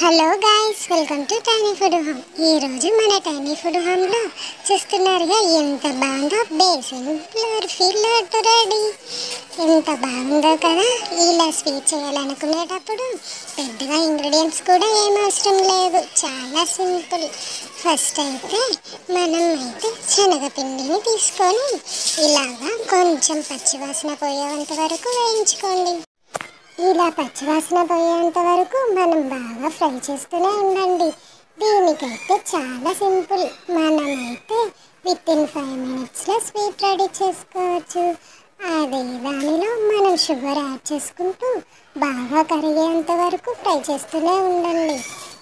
Hello guys, welcome to tiny food home. ఈరోజు మన tiny food హోమ్లో చూస్తున్నారుగా ఎంత బాగుందో బేసిన్ ఫిల్లర్ రెడీ. ఎంత బాగుందో కదా. ఇలా స్వీట్ చేయాలనుకునేటప్పుడు పెద్దగా ఇంగ్రీడియంట్స్ కూడా ఏం అవసరం లేదు, చాలా సింపుల్. ఫస్ట్ అయితే శనగపిండిని తీసుకొని ఇలాగా కొంచెం పచ్చివాసన పోయేంత వరకు వేయించుకోండి. ఇలా పచ్చివాసన పోయేంత వరకు మనం బాగా ఫ్రై చేస్తూనే ఉండండి. దీనికైతే చాలా సింపుల్. మనమైతే విత్ ఇన్ 5 minutesలో స్వీట్ రెడీ చేసుకోవచ్చు. అదే దానిలో మనం షుగర్ యాడ్ చేసుకుంటూ బాగా కరిగేంత వరకు ఫ్రై చేస్తూనే ఉండండి.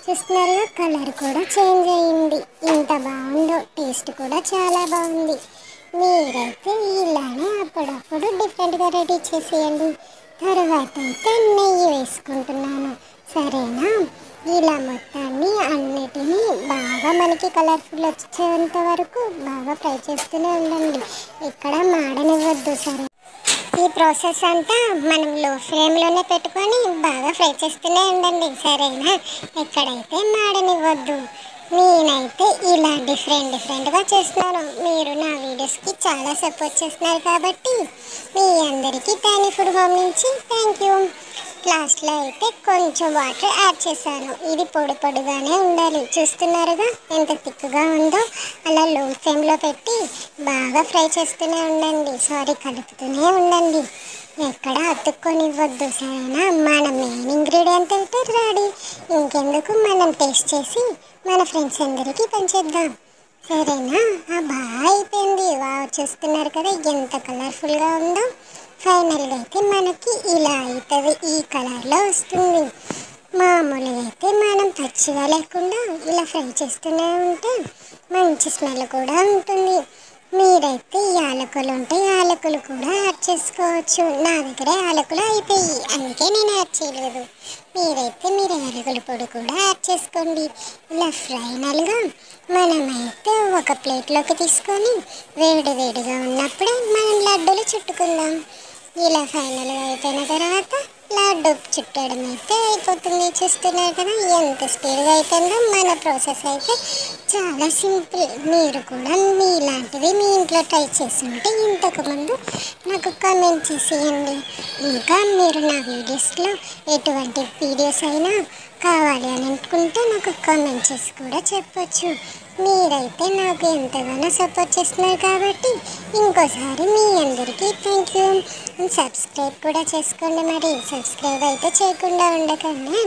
చూస్తున్నారుగా, కలర్ కూడా చేంజ్ అయ్యింది. ఇంత బాగుందో, టేస్ట్ కూడా చాలా బాగుంది. మీరైతే ఇలానే అప్పుడప్పుడు డిఫరెంట్గా రెడీ చేసేయండి. తర్వాత అయితే నెయ్యి వేసుకుంటున్నాను, సరేనా. ఇలా మొత్తాన్ని అన్నిటినీ బాగా మనకి కలర్ఫుల్ వచ్చేంత వరకు బాగా ఫ్రై చేస్తూనే ఉండండి. ఇక్కడ మాడనివ్వద్దు, సరే. ఈ ప్రాసెస్ అంతా మనం లో ఫ్లేమ్లోనే పెట్టుకొని బాగా ఫ్రై చేస్తూనే ఉండండి, సరేనా. ఎక్కడైతే మాడనివ్వద్దు. నేనైతే ఇలా డిఫరెంట్గా చేస్తున్నాను. మీరు నా వీడియోస్కి చాలా సపోర్ట్ చేస్తున్నారు కాబట్టి మీ అందరికీ టైనీ ఫుడ్ హోమ్ నుంచి థ్యాంక్ యూ. లాస్ట్లో అయితే కొంచెం వాటర్ యాడ్ చేశాను. ఇది పొడిగానే ఉండాలి. చూస్తున్నారుగా ఎంత థిక్గా ఉందో. అలా లో ఫ్లేమ్లో పెట్టి బాగా ఫ్రై చేస్తూనే ఉండండి, కలుపుతూనే ఉండండి. ఎక్కడ అతుక్కొనివ్వద్దు, సరేనా. మన మెయిన్ ఇంగ్రీడియంట్ అయితే రెడీ. ఇంకెందుకు, మనం టేస్ట్ చేసి మన ఫ్రెండ్స్ అందరికీ పంచేద్దాం, సరేనా. బాగా అయిపోయింది. చూస్తున్నారు కదా ఎంత కలర్ఫుల్గా ఉందో. ఫైనల్గా అయితే మనకి ఇలా అవుతుంది, ఈ కలర్లో వస్తుంది. మామూలుగా అయితే మనం పచ్చిగా లేకుండా ఇలా ఫ్రై చేస్తూనే ఉంటే మంచి స్మెల్ కూడా ఉంటుంది. మీరైతే యాలకులు ఉంటే యాలకులు కూడా యాడ్ చేసుకోవచ్చు. నా దగ్గర యాలకులు అయిపోయి, అందుకే నేను యాడ్ చేయలేదు. మీరైతే మీరు యాలకుల పొడి కూడా యాడ్ చేసుకోండి. ఇలా ఫైనల్గా మనమైతే ఒక ప్లేట్లోకి తీసుకొని వేడిగా ఉన్నప్పుడే మనం లడ్డూలు చుట్టుకుందాం. ఇలా ఫైనల్గా అయిపోయిన తర్వాత లడ్డు చుట్టడం అయితే అయిపోతుంది. చూస్తున్నారు కదా ఎంత స్పీడ్గా అయిపోయిందో. మన ప్రాసెస్ అయితే చాలా సింపుల్. మీరు కూడా మీలాంటివి మీ ఇంట్లో ట్రై చేస్తుంటే ఇంతకుముందు నాకు కామెంట్ చేసేయండి. ఇంకా మీరు నా వీడియోస్లో ఎటువంటి వీడియోస్ అయినా కావాలి అని అనుకుంటే నాకు కామెంట్ చేసి కూడా చెప్పచ్చు. మీరైతే నాకు ఎంతగానో సపోర్ట్ చేస్తున్నారు కాబట్టి ఇంకోసారి మీ అందరికీ థ్యాంక్ యూ. సబ్స్క్రైబ్ కూడా చేసుకోండి. మరి సబ్స్క్రైబ్ అయితే చేయకుండా ఉండకండి.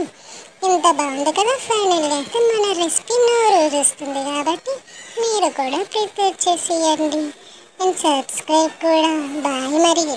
ఇంత బాగుంది కదా. ఫైనల్గా అయితే మన రెసిపీ నోరూరిస్తుంది కాబట్టి మీరు కూడా ప్రిపేర్ చేసేయండి. అండ్ సబ్స్క్రైబ్ కూడా. బాయ్ మరి.